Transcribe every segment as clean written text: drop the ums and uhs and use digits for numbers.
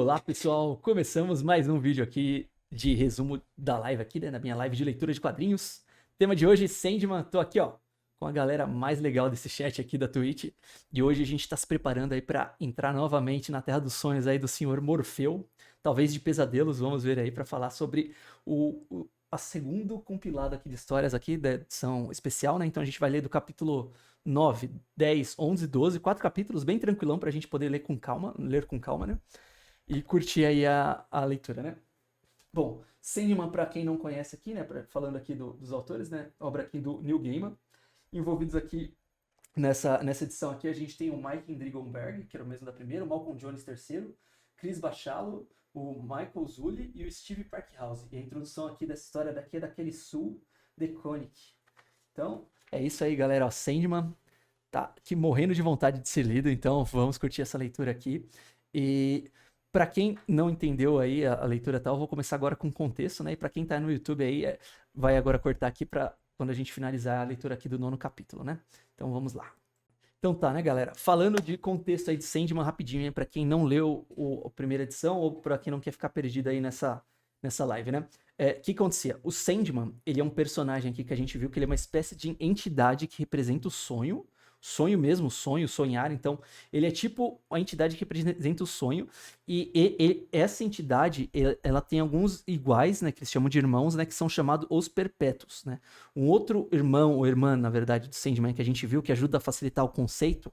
Olá pessoal, começamos mais um vídeo aqui de resumo da live aqui, né, na minha live de leitura de quadrinhos. Tema de hoje, Sandman, tô aqui ó, com a galera mais legal desse chat aqui da Twitch. E hoje a gente tá se preparando aí pra entrar novamente na Terra dos Sonhos aí do Senhor Morfeu, talvez de pesadelos, vamos ver aí pra falar sobre a segundo compilado aqui de histórias aqui da edição especial, né, então a gente vai ler do capítulo 9, 10, 11, 12, 4 capítulos, bem tranquilão pra gente poder ler com calma, né? E curtir aí a leitura, né? Bom, Sandman, para quem não conhece aqui, né? Falando aqui dos autores, né? Obra aqui do Neil Gaiman. Envolvidos aqui nessa edição aqui, a gente tem o Mike Endrigonberg, que era o mesmo da primeira, o Malcolm Jones terceiro, Chris Bachalo, o Michael Zulli e o Steve Parkhouse. E a introdução aqui dessa história daqui é daquele Sul de Koenig. Então, é isso aí, galera. Ó, Sandman tá aqui morrendo de vontade de ser lido, então vamos curtir essa leitura aqui. E para quem não entendeu aí a leitura tal, eu vou começar agora com contexto, né? E para quem tá no YouTube aí, vai agora cortar aqui para quando a gente finalizar a leitura aqui do 9º capítulo, né? Então vamos lá. Então tá, né, galera? Falando de contexto aí de Sandman rapidinho, para quem não leu a primeira edição ou para quem não quer ficar perdido aí nessa live, né? O que acontecia? O Sandman, ele é um personagem aqui que a gente viu que ele é uma espécie de entidade que representa o sonho mesmo, sonho, sonhar. Então, ele é tipo a entidade que representa o sonho. E essa entidade, ela tem alguns iguais, né, que eles chamam de irmãos, né, que são chamados os perpétuos, né. Um outro irmão ou irmã, na verdade, do Sandman, que a gente viu, que ajuda a facilitar o conceito,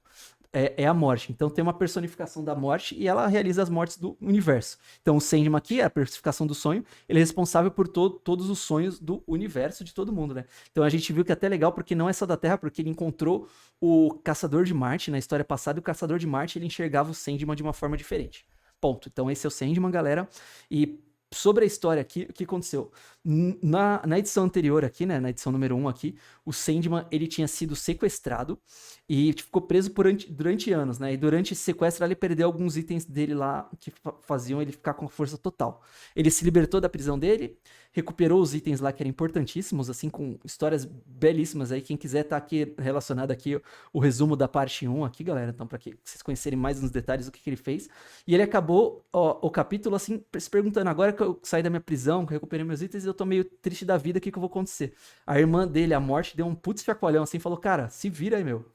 é a morte. Então tem uma personificação da morte e ela realiza as mortes do universo. Então o Sandman aqui é a personificação do sonho, ele é responsável por todos os sonhos do universo de todo mundo, né? Então a gente viu que é até legal porque não é só da Terra, porque ele encontrou o Caçador de Marte na história passada, e o Caçador de Marte ele enxergava o Sandman de uma forma diferente. Ponto. Então esse é o Sandman, galera. E sobre a história aqui, o que aconteceu? Na edição anterior aqui, né, na edição número 1 aqui, o Sandman, ele tinha sido sequestrado e ficou preso durante anos, né, e durante esse sequestro ele perdeu alguns itens dele lá que faziam ele ficar com força total. Ele se libertou da prisão dele, recuperou os itens lá que eram importantíssimos, assim, com histórias belíssimas aí, quem quiser tá aqui relacionado aqui o resumo da parte 1 aqui, galera, então pra que vocês conhecerem mais nos detalhes do que ele fez. E ele acabou o capítulo, assim, se perguntando, agora que eu saí da minha prisão, que eu recuperei meus itens, eu tô meio triste da vida, o que eu vou acontecer? A irmã dele, a Morte, deu um putz chacoalhão, assim, falou, cara, se vira aí, meu.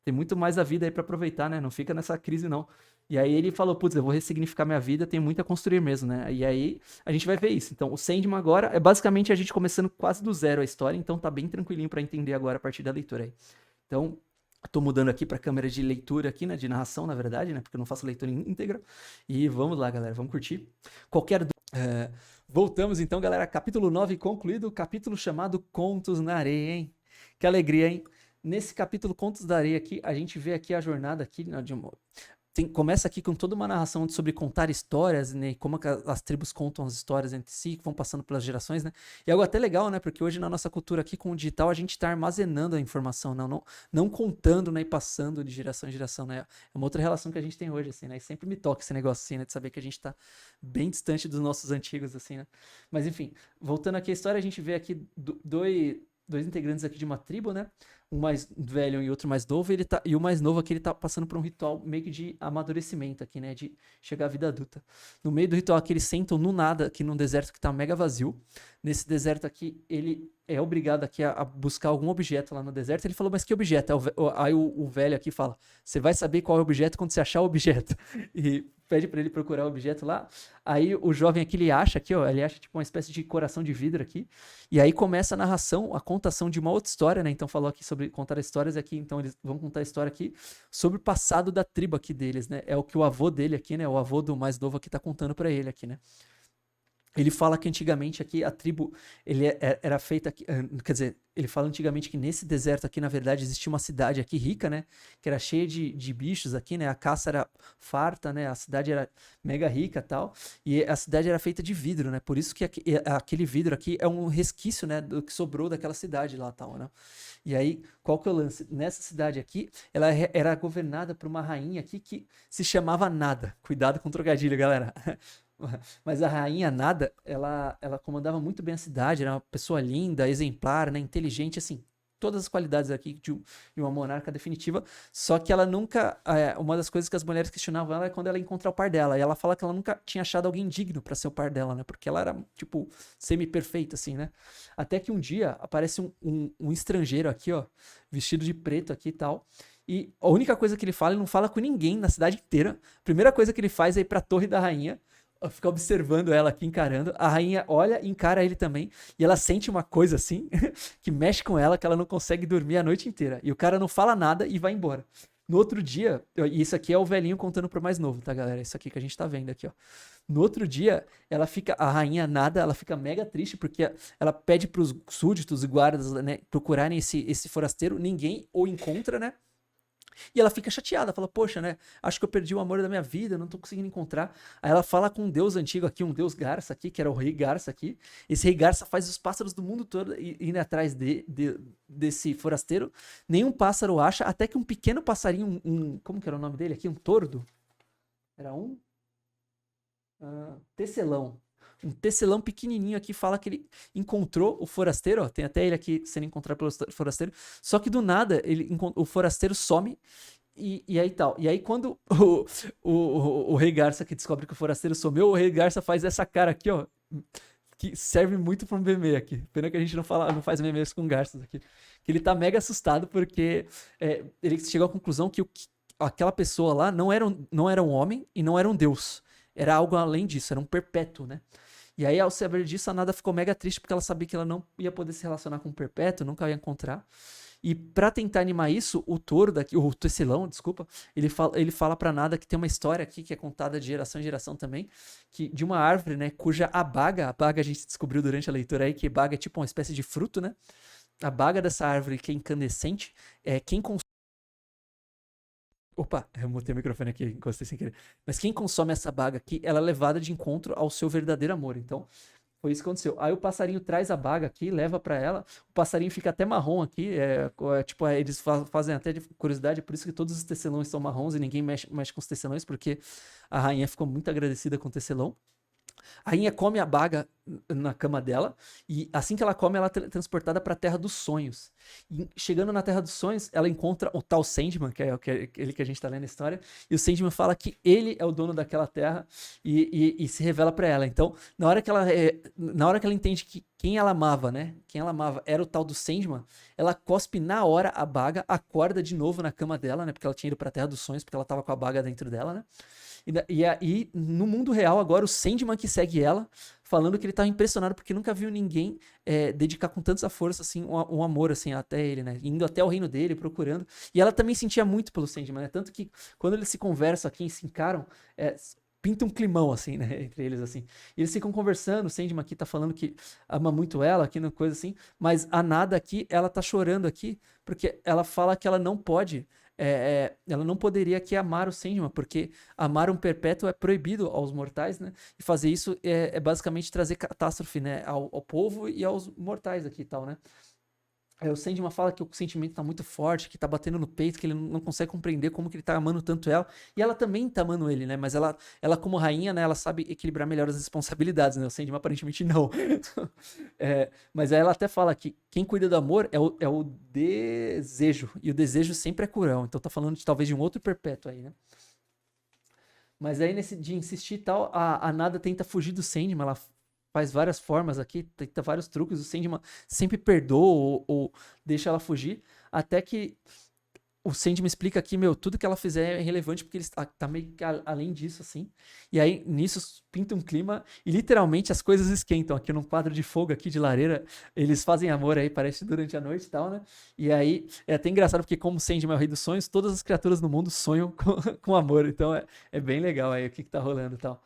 Tem muito mais a vida aí pra aproveitar, né? Não fica nessa crise, não. E aí ele falou, putz, eu vou ressignificar minha vida, tenho muito a construir mesmo, né? E aí a gente vai ver isso. Então, o Sandman agora é basicamente a gente começando quase do zero a história, então tá bem tranquilinho pra entender agora a partir da leitura aí. Então, tô mudando aqui pra câmera de leitura aqui, né? De narração, na verdade, né? Porque eu não faço leitura íntegra. E vamos lá, galera, vamos curtir. Qualquer voltamos então, galera. Capítulo 9 concluído. Capítulo chamado Contos na Areia, hein? Que alegria, hein? Nesse capítulo Contos da Areia aqui, a gente vê aqui a jornada aqui, né, começa aqui com toda uma narração sobre contar histórias, né? Como as tribos contam as histórias entre si, que vão passando pelas gerações, né? E algo até legal, né? Porque hoje na nossa cultura aqui com o digital a gente está armazenando a informação, não contando, né? E passando de geração em geração, né? É uma outra relação que a gente tem hoje, assim, né? E sempre me toca esse negócio, assim, né? De saber que a gente está bem distante dos nossos antigos, assim, né? Mas enfim, voltando aqui à história, a gente vê aqui dois integrantes aqui de uma tribo, né? Um mais velho e outro mais novo, e o mais novo aqui, ele tá passando por um ritual meio que de amadurecimento aqui, né, de chegar à vida adulta. No meio do ritual aqui, eles sentam no nada, aqui num deserto que tá mega vazio. Nesse deserto aqui, ele é obrigado aqui a buscar algum objeto lá no deserto. Ele falou, mas que objeto? Aí o velho aqui fala, você vai saber qual é o objeto quando você achar o objeto. E pede pra ele procurar o objeto lá. Aí o jovem aqui, ele acha aqui, ó, ele acha tipo uma espécie de coração de vidro aqui. E aí começa a narração, a contação de uma outra história, né? Então falou aqui sobre contar histórias aqui, então eles vão contar a história aqui sobre o passado da tribo aqui deles, né? É o que o avô dele aqui, né? O avô do mais novo aqui tá contando pra ele aqui, né? Ele fala que antigamente aqui a tribo era feita aqui, quer dizer, ele fala antigamente que nesse deserto aqui, na verdade, existia uma cidade aqui rica, né? Que era cheia de bichos aqui, né? A caça era farta, né? A cidade era mega rica e tal. E a cidade era feita de vidro, né? Por isso que aquele vidro aqui é um resquício, né? Do que sobrou daquela cidade lá, tal, né? E aí, qual que é o lance? Nessa cidade aqui, ela era governada por uma rainha aqui que se chamava Nada. Cuidado com o trocadilho, galera. Mas a rainha Nada, ela comandava muito bem a cidade, era uma pessoa linda, exemplar, né, inteligente, assim, todas as qualidades aqui de uma monarca definitiva, só que ela nunca, uma das coisas que as mulheres questionavam ela é quando ela encontra o par dela, e ela fala que ela nunca tinha achado alguém digno pra ser o par dela, né, porque ela era, tipo, semi-perfeita, assim, né, até que um dia aparece um estrangeiro aqui, ó, vestido de preto aqui e tal, e a única coisa que ele fala, ele não fala com ninguém na cidade inteira, a primeira coisa que ele faz é ir pra Torre da Rainha, fica observando ela aqui, encarando. A rainha olha e encara ele também. E ela sente uma coisa assim, que mexe com ela, que ela não consegue dormir a noite inteira. E o cara não fala nada e vai embora. No outro dia, e isso aqui é o velhinho contando pro mais novo, tá, galera? Isso aqui que a gente tá vendo aqui, ó. No outro dia, a rainha nada, ela fica mega triste, porque ela pede pros súditos e guardas, né, procurarem esse forasteiro. Ninguém o encontra, né? E ela fica chateada, fala, poxa, né? Acho que eu perdi o amor da minha vida, não tô conseguindo encontrar. Aí ela fala com um deus antigo aqui, um deus Garça aqui, que era o rei Garça aqui. Esse rei Garça faz os pássaros do mundo todo irem atrás desse forasteiro. Nenhum pássaro acha, até que um pequeno passarinho, como que era o nome dele aqui? Um tordo? Era um? Tecelão. Um tecelão pequenininho aqui fala que ele encontrou o forasteiro, ó, tem até ele aqui sendo encontrado pelo forasteiro, só que do nada o forasteiro some e aí tal. E aí quando o rei Garça que descobre que o forasteiro sumiu, o rei Garça faz essa cara aqui, ó, que serve muito pra um meme aqui. Pena que a gente não faz memes com garças aqui. Que ele tá mega assustado porque ele chegou à conclusão que aquela pessoa lá não era um homem e não era um deus. Era algo além disso, era um perpétuo, né? E aí, ao saber disso, a Nada ficou mega triste porque ela sabia que ela não ia poder se relacionar com o Perpétuo, nunca ia encontrar. E pra tentar animar isso, o Tecelão, desculpa, ele fala pra Nada que tem uma história aqui que é contada de geração em geração também, que de uma árvore, né, cuja a baga a gente descobriu durante a leitura aí, que baga é tipo uma espécie de fruto, né? A baga dessa árvore que é incandescente, quem consome. Opa, eu mutei o microfone aqui, encostei sem querer. Mas quem consome essa baga aqui, ela é levada de encontro ao seu verdadeiro amor. Então, foi isso que aconteceu. Aí o passarinho traz a baga aqui, leva pra ela. O passarinho fica até marrom aqui. Tipo, eles fazem até de curiosidade, é por isso que todos os tecelões são marrons e ninguém mexe com os tecelões, porque a rainha ficou muito agradecida com o tecelão. A rainha come a baga na cama dela e assim que ela come, ela é transportada para a Terra dos Sonhos. E chegando na Terra dos Sonhos, ela encontra o tal Sandman, que é ele que a gente tá lendo a história, e o Sandman fala que ele é o dono daquela terra e se revela para ela. Então, na hora que ela entende que quem ela amava, né? Quem ela amava era o tal do Sandman, ela cospe na hora a baga, acorda de novo na cama dela, né? Porque ela tinha ido pra Terra dos Sonhos, porque ela tava com a baga dentro dela, né? E aí, no mundo real, agora, o Sandman que segue ela, falando que ele tava impressionado porque nunca viu ninguém dedicar com tanta força, assim, um amor, assim, até ele, né? Indo até o reino dele, procurando. E ela também sentia muito pelo Sandman, né? Tanto que quando eles se conversam aqui, se encaram, pinta um climão, assim, né? Entre eles, assim. E eles ficam conversando, o Sandman aqui tá falando que ama muito ela, aqui, coisa assim. Mas a Nada aqui, ela tá chorando aqui, porque ela fala que ela não pode... ela não poderia aqui amar o Sandman, porque amar um perpétuo é proibido aos mortais, né? E fazer isso é basicamente trazer catástrofe, né? Ao povo e aos mortais aqui e tal, né? O Sandman fala que o sentimento tá muito forte, que tá batendo no peito, que ele não consegue compreender como que ele tá amando tanto ela. E ela também tá amando ele, né? Mas ela como rainha, né? Ela sabe equilibrar melhor as responsabilidades, né? O Sandman aparentemente não. Mas aí ela até fala que quem cuida do amor é o desejo. E o desejo sempre é cruel. Então tá falando talvez de um outro perpétuo aí, né? Mas aí nesse de insistir e tal, a Nada tenta fugir do Sandman, ela faz várias formas aqui, tenta vários truques, o Sandman sempre perdoa ou deixa ela fugir, até que o Sandman explica aqui, meu, tudo que ela fizer é relevante porque ele tá meio que além disso, assim. E aí, nisso, pinta um clima e literalmente as coisas esquentam. Aqui num quadro de fogo aqui, de lareira, eles fazem amor aí, parece durante a noite e tal, né? E aí, é até engraçado porque como o Sandman é o rei dos sonhos, todas as criaturas no mundo sonham com amor. Então, é bem legal aí o que tá rolando e tal.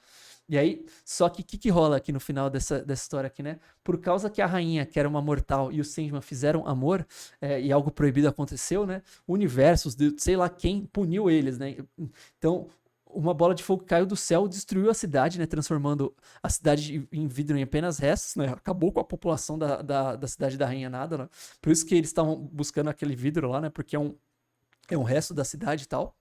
E aí, só que o que rola aqui no final dessa história aqui, né? Por causa que a rainha, que era uma mortal, e o Sandman fizeram amor, e algo proibido aconteceu, né? O universo, sei lá quem, puniu eles, né? Então, uma bola de fogo caiu do céu, destruiu a cidade, né? Transformando a cidade em vidro em apenas restos, né? Acabou com a população da cidade da Rainha Nada, né? Por isso que eles estavam buscando aquele vidro lá, né? Porque é um resto da cidade e tal.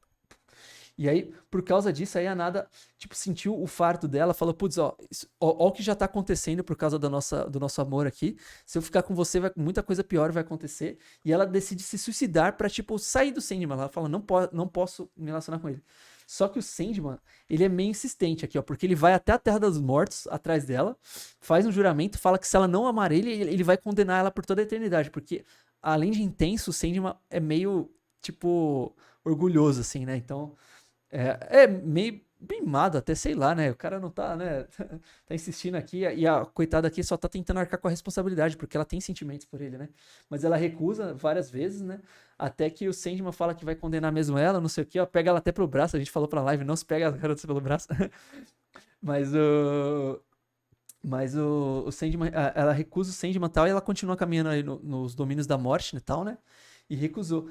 E aí, por causa disso, aí a Nada, tipo, sentiu o fardo dela, falou, putz, ó o que já tá acontecendo por causa do nosso amor aqui. Se eu ficar com você, muita coisa pior vai acontecer. E ela decide se suicidar pra, tipo, sair do Sandman. Ela fala, não posso me relacionar com ele. Só que o Sandman, ele é meio insistente aqui, ó, porque ele vai até a Terra dos Mortos, atrás dela, faz um juramento, fala que se ela não amar ele vai condenar ela por toda a eternidade, porque, além de intenso, o Sandman é meio, tipo, orgulhoso, assim, né? Então, é meio mimado até, sei lá, né? O cara não tá, né? Tá insistindo aqui e a coitada aqui só tá tentando arcar com a responsabilidade, porque ela tem sentimentos por ele, né? Mas ela recusa várias vezes, né? Até que o Sandman fala que vai condenar mesmo ela, não sei o que, ó. Pega ela até pro braço, a gente falou pra live, não se pega as garotas pelo braço. Mas o... o Sandman, ela recusa o Sandman e tal, e ela continua caminhando aí nos domínios da morte e tal, né? E recusou.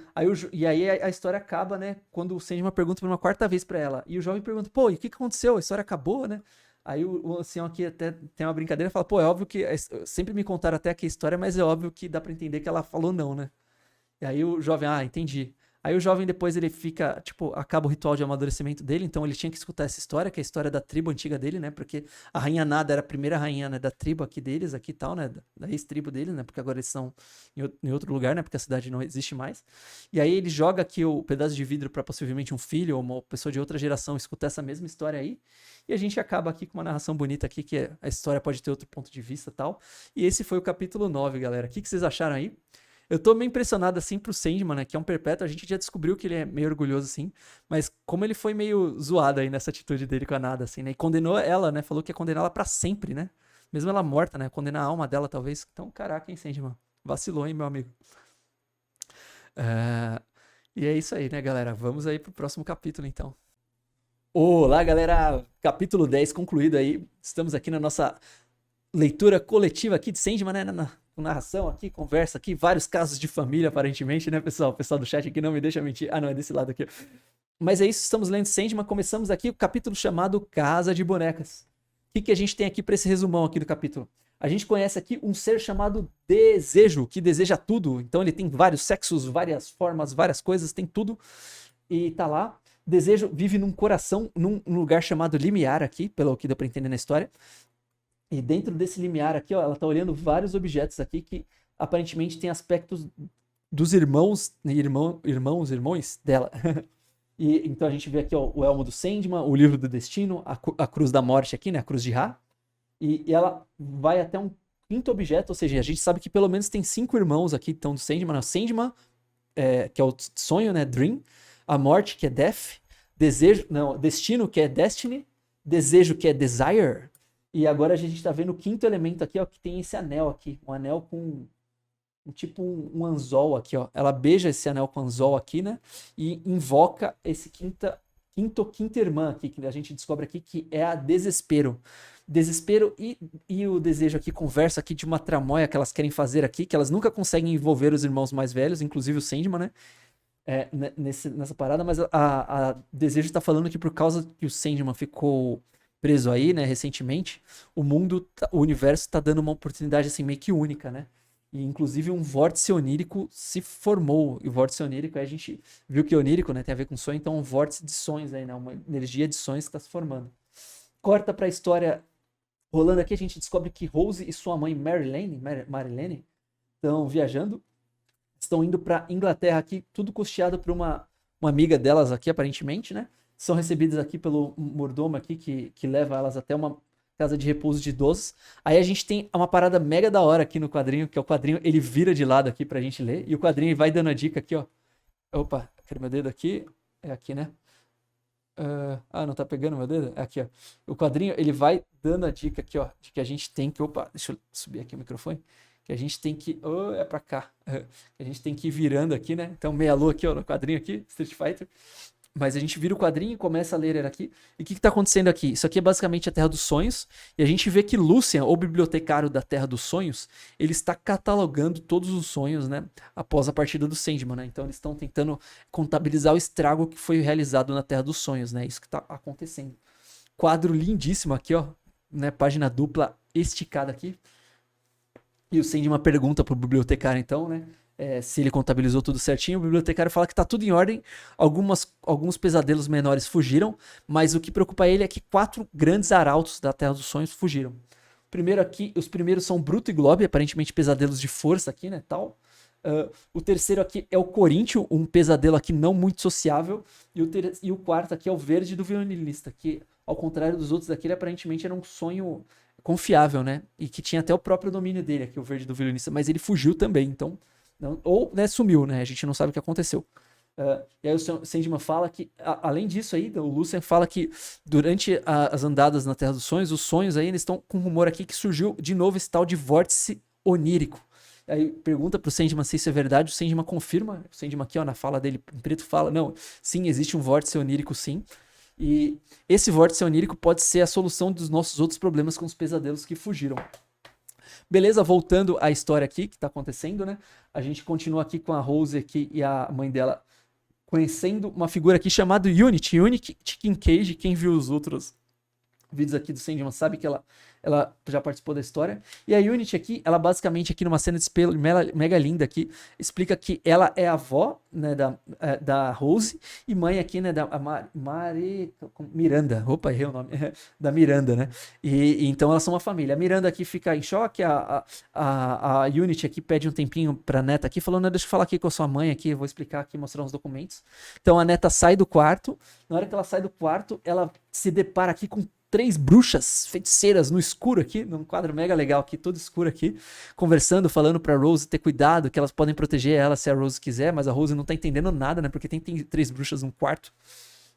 E aí a história acaba, né? Quando o Sandman pergunta por uma quarta vez pra ela. E o jovem pergunta, pô, e o que aconteceu? A história acabou, né? Aí o ancião aqui até tem uma brincadeira e fala, pô, é óbvio que... Sempre me contaram até aqui a história, mas é óbvio que dá pra entender que ela falou não, né? E aí o jovem, entendi. Aí o jovem depois ele fica, tipo, acaba o ritual de amadurecimento dele, então ele tinha que escutar essa história, que é a história da tribo antiga dele, né? Porque a rainha Nada era a primeira rainha, né, da tribo aqui deles, aqui e tal, né? Da ex-tribo deles, né? Porque agora eles são em outro lugar, né? Porque a cidade não existe mais. E aí ele joga aqui o pedaço de vidro para possivelmente um filho ou uma pessoa de outra geração escutar essa mesma história aí. E a gente acaba aqui com uma narração bonita aqui, que a história pode ter outro ponto de vista e tal. E esse foi o capítulo 9, galera. O que vocês acharam aí? Eu tô meio impressionado, assim, pro Sandman, né, que é um perpétuo, a gente já descobriu que ele é meio orgulhoso, assim, mas como ele foi meio zoado aí nessa atitude dele com a Nada, assim, né, e condenou ela, né, falou que ia condenar ela pra sempre, né, mesmo ela morta, né, condenar a alma dela, talvez. Então, caraca, hein, Sandman, vacilou, hein, meu amigo. E é isso aí, né, galera, vamos aí pro próximo capítulo, então. Olá, galera, capítulo 10 concluído aí, estamos aqui na nossa leitura coletiva aqui de Sandman, né, com narração aqui, conversa aqui, vários casos de família, aparentemente, né, pessoal? O pessoal do chat aqui não me deixa mentir. Não, é desse lado aqui. Mas é isso, estamos lendo Sandman, começamos aqui o capítulo chamado Casa de Bonecas. O que a gente tem aqui para esse resumão aqui do capítulo? A gente conhece aqui um ser chamado Desejo, que deseja tudo. Então ele tem vários sexos, várias formas, várias coisas, tem tudo. E tá lá. Desejo vive num coração, num lugar chamado Limiar aqui, pelo que deu pra entender na história. E dentro desse limiar aqui, ó, ela tá olhando vários objetos aqui que aparentemente tem aspectos dos irmãos dela. E então a gente vê aqui, ó, o elmo do Sandman, o livro do destino, a cruz da morte aqui, né, a cruz de Ra. E ela vai até um quinto objeto, ou seja, a gente sabe que pelo menos tem 5 irmãos aqui que estão do Sandman, né? Sandman, que é o sonho, né, Dream, a morte, que é Death, destino, que é Destiny, desejo, que é Desire. E agora a gente tá vendo o quinto elemento aqui, ó, que tem esse anel aqui. Um anel com tipo um anzol aqui, ó. Ela beija esse anel com anzol aqui, né? E invoca esse quinta irmã aqui, que a gente descobre aqui que é a Desespero. Desespero e o desejo aqui conversa aqui de uma tramóia que elas querem fazer aqui, que elas nunca conseguem envolver os irmãos mais velhos, inclusive o Sandman, né? Nessa parada, mas a Desejo tá falando que por causa que o Sandman ficou preso aí, né, recentemente, o universo tá dando uma oportunidade, assim, meio que única, né? E, inclusive, um vórtice onírico se formou. E o vórtice onírico, aí a gente viu que onírico, né, tem a ver com sonho, então um vórtice de sonhos aí, né? Uma energia de sonhos que tá se formando. Corta pra história rolando aqui, a gente descobre que Rose e sua mãe Marilene estão viajando, estão indo pra Inglaterra aqui, tudo custeado por uma amiga delas aqui, aparentemente, né? São recebidas aqui pelo mordomo aqui, que leva elas até uma casa de repouso de idosos. Aí a gente tem uma parada mega da hora aqui no quadrinho, que é o quadrinho, ele vira de lado aqui pra gente ler, e o quadrinho vai dando a dica aqui, ó. Opa, cadê meu dedo aqui? É aqui, né? Não tá pegando meu dedo? É aqui, ó. O quadrinho, ele vai dando a dica aqui, ó, de que a gente tem que... Opa, deixa eu subir aqui o microfone. Que a gente tem que... é pra cá. A gente tem que ir virando aqui, né? Então, meia lua aqui, ó, no quadrinho aqui, Street Fighter. Mas a gente vira o quadrinho e começa a ler ele aqui. E o que tá acontecendo aqui? Isso aqui é basicamente a Terra dos Sonhos. E a gente vê que Lucian, o bibliotecário da Terra dos Sonhos, ele está catalogando todos os sonhos, né? Após a partida do Sandman, né? Então eles estão tentando contabilizar o estrago que foi realizado na Terra dos Sonhos, né? Isso que tá acontecendo. Quadro lindíssimo aqui, ó. Né? Página dupla esticada aqui. E o Sandman pergunta pro bibliotecário, então, né? se ele contabilizou tudo certinho. O bibliotecário fala que tá tudo em ordem. Alguns pesadelos menores fugiram, mas o que preocupa ele é que 4 grandes arautos da Terra dos Sonhos fugiram. Primeiro aqui, os primeiros são Bruto e Globe, aparentemente pesadelos de força aqui, né, tal. O terceiro aqui é o Coríntio, um pesadelo aqui não muito sociável. E o quarto aqui é o Verde do Violinista, que, ao contrário dos outros daqui, ele aparentemente era um sonho confiável, né? E que tinha até o próprio domínio dele aqui, o Verde do Violinista, mas ele fugiu também, então... ou, né, sumiu, né? A gente não sabe o que aconteceu. E aí o Sandman fala que, além disso aí, o Lucien fala que durante as andadas na Terra dos Sonhos, os sonhos aí, eles estão com um rumor aqui que surgiu de novo esse tal de vórtice onírico. Aí pergunta pro Sandman se isso é verdade, o Sandman confirma, o Sandman aqui, ó, na fala dele em preto fala, não, sim, existe um vórtice onírico, sim. E esse vórtice onírico pode ser a solução dos nossos outros problemas com os pesadelos que fugiram. Beleza, voltando à história aqui que tá acontecendo, né? A gente continua aqui com a Rose aqui e a mãe dela conhecendo uma figura aqui chamada Unity Kincaid. Quem viu os outros vídeos aqui do Sandman sabe que ela já participou da história. E a Unity aqui, ela basicamente aqui numa cena de espelho mega linda aqui, explica que ela é a avó, né, da Rose e mãe aqui, né, da Miranda. Opa, errei o nome. Da Miranda, né? E então elas são uma família. A Miranda aqui fica em choque, a Unity aqui pede um tempinho pra neta aqui, falando, deixa eu falar aqui com a sua mãe aqui, eu vou explicar aqui, mostrar uns documentos. Então a neta sai do quarto, na hora que ela sai do quarto, ela se depara aqui com 3 bruxas feiticeiras no escuro aqui, num quadro mega legal aqui, todo escuro aqui, conversando, falando pra Rose ter cuidado, que elas podem proteger ela se a Rose quiser, mas a Rose não tá entendendo nada, né, porque tem 3 bruxas num quarto.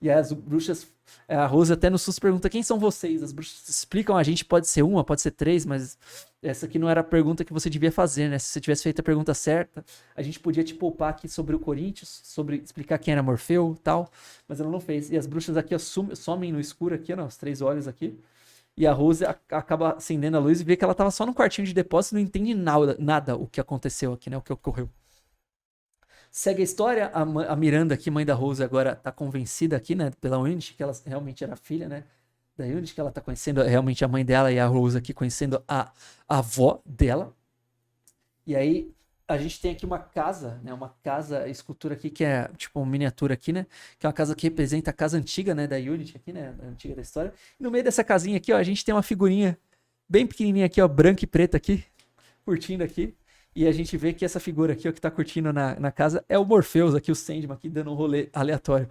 E aí as bruxas, a Rose até no susto pergunta, quem são vocês? As bruxas explicam, a gente pode ser uma, pode ser 3, mas essa aqui não era a pergunta que você devia fazer, né? Se você tivesse feito a pergunta certa, a gente podia te poupar aqui sobre o Corinthians, sobre explicar quem era Morfeu e tal, mas ela não fez. E as bruxas aqui somem no escuro aqui, ó, os 3 olhos aqui, e a Rose acaba acendendo a luz e vê que ela tava só no quartinho de depósito e não entende nada o que aconteceu aqui, né? O que ocorreu. Segue a história, a Miranda aqui, mãe da Rose, agora tá convencida aqui, né, pela Unity, que ela realmente era filha, né, da Unity, que ela tá conhecendo realmente a mãe dela, e a Rose aqui conhecendo a avó dela. E aí a gente tem aqui uma casa, né, uma casa, escultura aqui, que é tipo uma miniatura aqui, né, que é uma casa que representa a casa antiga, né, da Unity aqui, né, a antiga da história. E no meio dessa casinha aqui, ó, a gente tem uma figurinha bem pequenininha aqui, ó, branca e preta aqui, curtindo aqui. E a gente vê que essa figura aqui, ó, que tá curtindo na casa, é o Morpheus aqui, o Sandman aqui, dando um rolê aleatório.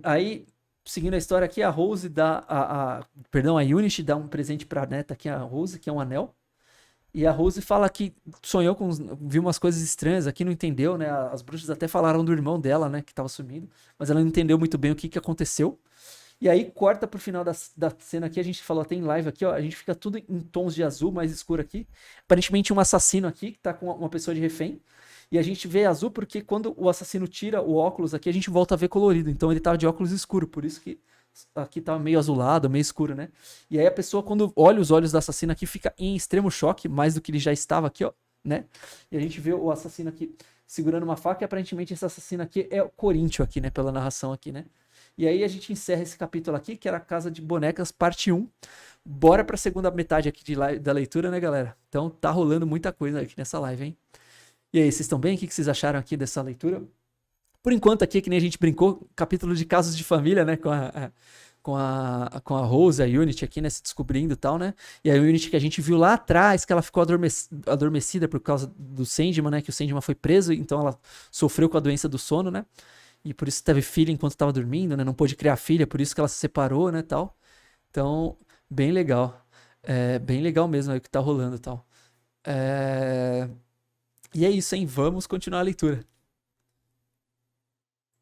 Aí, seguindo a história aqui, a Rose dá, perdão, a Unity dá um presente pra neta aqui, a Rose, que é um anel. E a Rose fala que sonhou viu umas coisas estranhas aqui, não entendeu, né? As bruxas até falaram do irmão dela, né, que tava sumido, mas ela não entendeu muito bem o que aconteceu. E aí corta pro final da cena aqui, a gente falou até em live aqui, ó, a gente fica tudo em tons de azul, mais escuro aqui. Aparentemente um assassino aqui, que tá com uma pessoa de refém. E a gente vê azul porque quando o assassino tira o óculos aqui, a gente volta a ver colorido. Então ele tava de óculos escuro, por isso que aqui tava meio azulado, meio escuro, né? E aí a pessoa, quando olha os olhos do assassino aqui, fica em extremo choque, mais do que ele já estava aqui, ó, né? E a gente vê o assassino aqui segurando uma faca, e aparentemente esse assassino aqui é o Coríntio aqui, né? Pela narração aqui, né? E aí a gente encerra esse capítulo aqui, que era a Casa de Bonecas, parte 1. Bora pra segunda metade aqui da leitura, né, galera? Então tá rolando muita coisa aqui nessa live, hein? E aí, vocês estão bem? O que vocês acharam aqui dessa leitura? Por enquanto aqui, que nem a gente brincou, capítulo de casos de família, né? Com a Rose, a Unity aqui, né? Se descobrindo e tal, né? E a Unity que a gente viu lá atrás, que ela ficou adormecida por causa do Sandman, né? Que o Sandman foi preso, então ela sofreu com a doença do sono, né? E por isso teve filha enquanto estava dormindo, né? Não pôde criar filha, por isso que ela se separou, né, tal. Então, bem legal. Bem legal mesmo aí o que tá rolando e tal. E é isso, hein? Vamos continuar a leitura.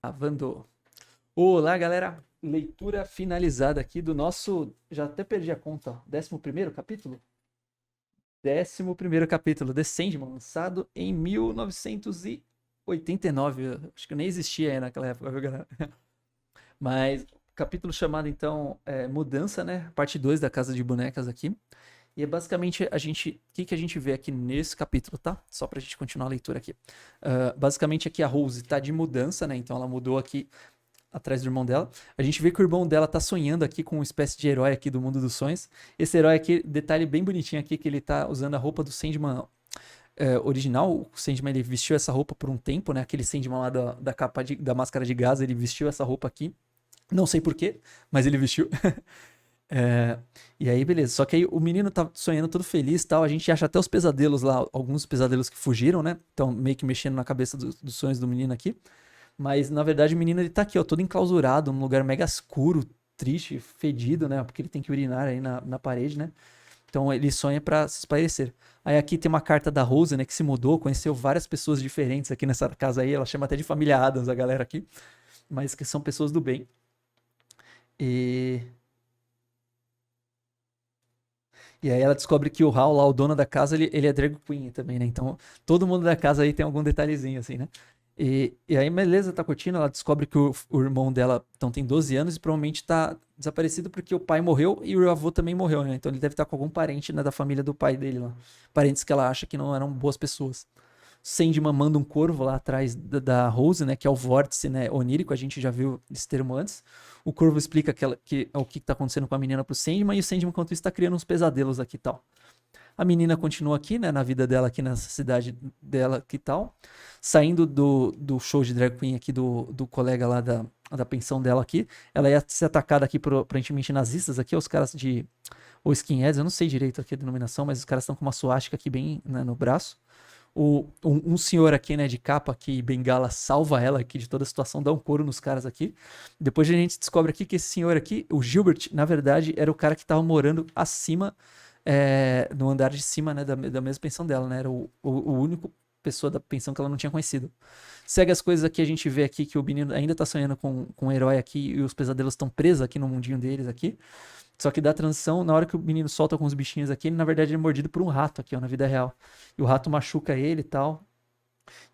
Avando. Olá, galera. Leitura finalizada aqui do nosso... Já até perdi a conta, ó. 11º capítulo? 11º capítulo, The Sandman, lançado em 1989, acho que eu nem existia aí naquela época, viu, galera? Mas, capítulo chamado, então, Mudança, né? Parte 2 da Casa de Bonecas aqui. E é basicamente o que a gente vê aqui nesse capítulo, tá? Só pra gente continuar a leitura aqui. Basicamente aqui a Rose tá de mudança, né? Então ela mudou aqui atrás do irmão dela. A gente vê que o irmão dela tá sonhando aqui com uma espécie de herói aqui do mundo dos sonhos. Esse herói aqui, detalhe bem bonitinho aqui, que ele tá usando a roupa do Sandman original, o Sandman ele vestiu essa roupa por um tempo, né? Aquele Sandman lá da capa da máscara de gás, ele vestiu essa roupa aqui. Não sei porquê, mas ele vestiu. E aí, beleza. Só que aí o menino tá sonhando todo feliz e tal. A gente acha até os pesadelos lá, alguns pesadelos que fugiram, né? Então, meio que mexendo na cabeça dos sonhos do menino aqui. Mas, na verdade, o menino ele tá aqui, ó, todo enclausurado, num lugar mega escuro, triste, fedido, né? Porque ele tem que urinar aí na parede, né? Então ele sonha pra se espairecer. Aí aqui tem uma carta da Rose, né? Que se mudou, conheceu várias pessoas diferentes aqui nessa casa aí. Ela chama até de família Adams, a galera aqui. Mas que são pessoas do bem. E aí ela descobre que o Hal, lá, o dono da casa, ele é drag queen também, né? Então todo mundo da casa aí tem algum detalhezinho, assim, né? E aí, beleza, tá curtindo, ela descobre que o irmão dela então, tem 12 anos e provavelmente tá desaparecido porque o pai morreu e o avô também morreu, né? Então ele deve estar com algum parente, né, da família do pai dele lá. Parentes que ela acha que não eram boas pessoas. Sandman manda um corvo lá atrás da Rose, né? Que é o vórtice, né, onírico, a gente já viu esse termo antes. O corvo explica o que tá acontecendo com a menina pro Sandman e o Sandman, enquanto isso, tá criando uns pesadelos aqui e tal. A menina continua aqui, né, na vida dela, aqui nessa cidade dela, que tal. Saindo do show de drag queen aqui do colega lá da pensão dela aqui. Ela ia ser atacada aqui por aparentemente nazistas aqui, os caras ou skinheads, eu não sei direito aqui a denominação, mas os caras estão com uma suástica aqui bem, né, no braço. Um senhor aqui, né, de capa aqui, bengala, salva ela aqui de toda a situação, dá um couro nos caras aqui. Depois a gente descobre aqui que esse senhor aqui, o Gilbert, na verdade, era o cara que tava morando acima, no andar de cima, né, da mesma pensão dela, né? Era o único pessoa da pensão que ela não tinha conhecido. Segue as coisas aqui, a gente vê aqui que o menino ainda tá sonhando com um herói aqui e os pesadelos estão presos aqui no mundinho deles aqui. Só que dá transição, na hora que o menino solta com os bichinhos aqui, ele na verdade é mordido por um rato aqui, ó, na vida real. E o rato machuca ele e tal.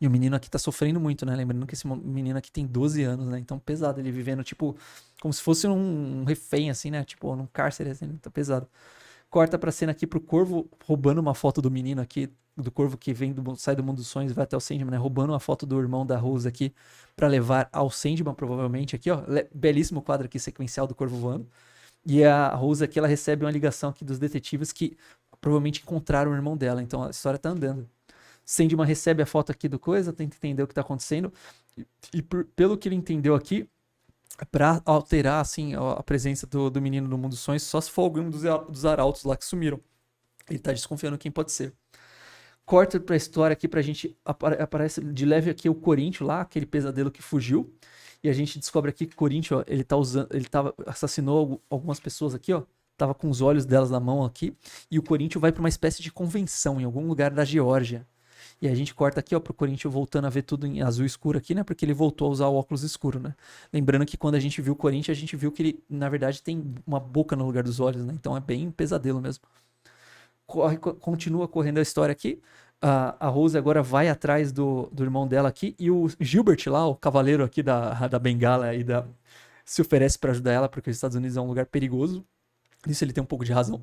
E o menino aqui tá sofrendo muito, né? Lembrando que esse menino aqui tem 12 anos, né? Então pesado, ele vivendo, tipo, como se fosse um refém, assim, né? Tipo, num cárcere, assim, tá pesado. Corta pra cena aqui pro Corvo roubando uma foto do menino aqui, do Corvo que sai do mundo dos sonhos e vai até o Sandman, né? Roubando uma foto do irmão da Rose aqui pra levar ao Sandman, provavelmente aqui, ó. Belíssimo quadro aqui sequencial do Corvo voando. E a Rose aqui, ela recebe uma ligação aqui dos detetives que provavelmente encontraram o irmão dela. Então a história tá andando. Sandman recebe a foto aqui do coisa, tenta entender o que tá acontecendo. Pelo que ele entendeu aqui, pra alterar, assim, a presença do menino no mundo dos sonhos, só se for algum dos arautos lá que sumiram. Ele tá desconfiando quem pode ser. Corta pra história aqui pra gente, aparece de leve aqui o Corinthians lá, aquele pesadelo que fugiu. E a gente descobre aqui que o Corinthians, ó, assassinou algumas pessoas aqui, ó. Tava com os olhos delas na mão aqui. E o Corinthians vai pra uma espécie de convenção em algum lugar da Geórgia. E a gente corta aqui, ó, pro Corinthians voltando a ver tudo em azul escuro aqui, né? Porque ele voltou a usar o óculos escuro, né? Lembrando que quando a gente viu o Corinthians, a gente viu que ele, na verdade, tem uma boca no lugar dos olhos, né? Então é bem pesadelo mesmo. Continua correndo a história aqui. A Rose agora vai atrás do irmão dela aqui. E o Gilbert lá, o cavaleiro aqui da bengala, se oferece para ajudar ela, porque os Estados Unidos é um lugar perigoso. Nisso ele tem um pouco de razão.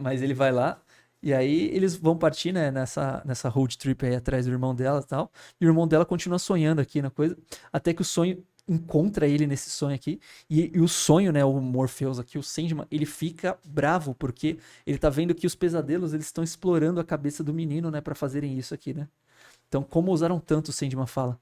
Mas ele vai lá. E aí eles vão partir, né, nessa road trip aí atrás do irmão dela e tal. E o irmão dela continua sonhando aqui na coisa. Até que o sonho encontra ele nesse sonho aqui. E o sonho, né, o Morpheus aqui, o Sandman, ele fica bravo porque ele tá vendo que os pesadelos, eles estão explorando a cabeça do menino, né, pra fazerem isso aqui, né. Então, como usaram tanto, o Sandman fala.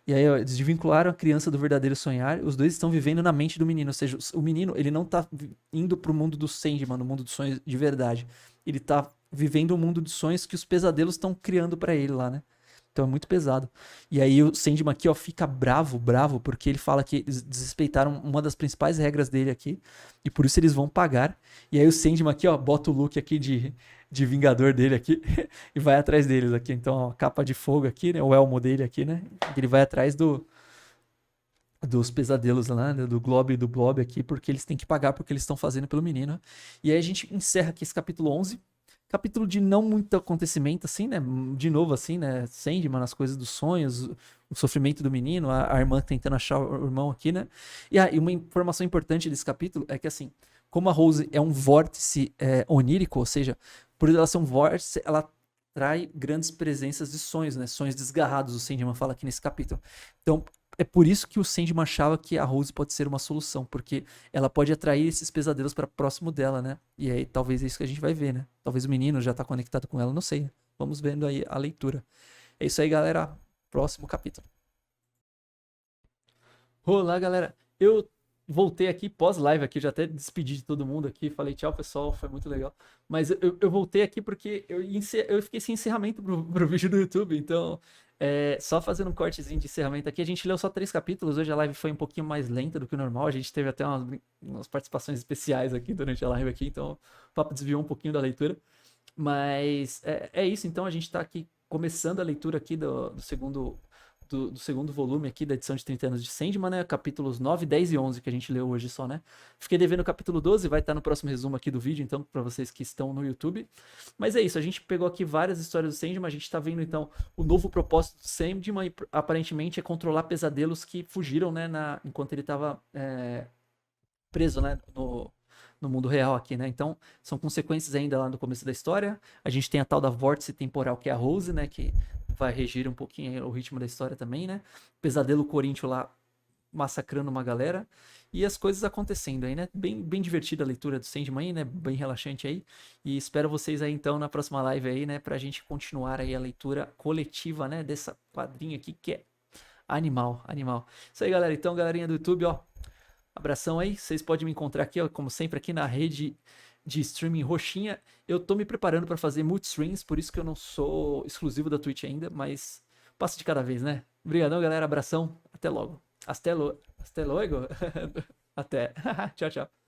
E aí, ó, eles desvincularam a criança do verdadeiro sonhar. Os dois estão vivendo na mente do menino. Ou seja, o menino, ele não tá indo pro mundo do Sandman, no mundo dos sonhos de verdade. Ele tá vivendo um mundo de sonhos que os pesadelos estão criando pra ele lá, né. Então é muito pesado. E aí o Sandman aqui, ó, fica bravo, porque ele fala que eles desrespeitaram uma das principais regras dele aqui. E por isso eles vão pagar. E aí o Sandman aqui, ó, bota o look aqui de vingador dele aqui e vai atrás deles aqui. Então, ó, capa de fogo aqui, né? O elmo dele aqui, né? Ele vai atrás dos pesadelos lá, né? Do Glob e do Blob aqui, porque eles têm que pagar porque eles estão fazendo pelo menino. E aí a gente encerra aqui esse capítulo 11. Capítulo de não muito acontecimento, assim, né? De novo, assim, né? Sandman, as coisas dos sonhos, o sofrimento do menino, a irmã tentando achar o irmão aqui, né? E uma informação importante desse capítulo é que, assim, como a Rose é um vórtice onírico, ou seja, por ela ser um vórtice, ela atrai grandes presenças de sonhos, né? Sonhos desgarrados, o Sandman fala aqui nesse capítulo. Então, é por isso que o Sandman achava que a Rose pode ser uma solução, porque ela pode atrair esses pesadelos para próximo dela, né? E aí talvez é isso que a gente vai ver, né? Talvez o menino já tá conectado com ela, não sei. vamos vendo aí a leitura. É isso aí, galera. Próximo capítulo. Olá, galera. Eu voltei aqui pós-live aqui, já até despedi de todo mundo aqui, falei tchau, pessoal, foi muito legal. Mas eu voltei aqui porque eu fiquei sem encerramento pro vídeo do YouTube, então só fazendo um cortezinho de encerramento aqui, a gente leu só 3 capítulos, hoje a live foi um pouquinho mais lenta do que o normal, a gente teve até umas participações especiais aqui durante a live aqui, então o papo desviou um pouquinho da leitura. Mas é isso, então a gente tá aqui começando a leitura aqui do segundo volume aqui da edição de 30 anos de Sandman, né? Capítulos 9, 10 e 11 que a gente leu hoje só, né? Fiquei devendo o capítulo 12, vai estar no próximo resumo aqui do vídeo, então, para vocês que estão no YouTube. Mas é isso, a gente pegou aqui várias histórias do Sandman, a gente tá vendo então o novo propósito do Sandman, aparentemente é controlar pesadelos que fugiram, né? Enquanto ele tava preso, né? No mundo real aqui, né? Então, são consequências ainda lá no começo da história. A gente tem a tal da vórtice temporal, que é a Rose, né? Que vai regir um pouquinho o ritmo da história também, né? Pesadelo Corinthians lá massacrando uma galera. E as coisas acontecendo aí, né? Bem divertida a leitura do Sandman aí, né? Bem relaxante aí. E espero vocês aí, então, na próxima live aí, né? Pra gente continuar aí a leitura coletiva, né? Dessa quadrinha aqui, que é animal. Isso aí, galera. Então, galerinha do YouTube, ó. Abração aí, vocês podem me encontrar aqui, ó, como sempre, aqui na rede de streaming roxinha. Eu tô me preparando para fazer multistreams, por isso que eu não sou exclusivo da Twitch ainda, mas passo de cada vez, né? Obrigadão, galera, abração, até logo. Hasta luego. Até. Tchau, tchau.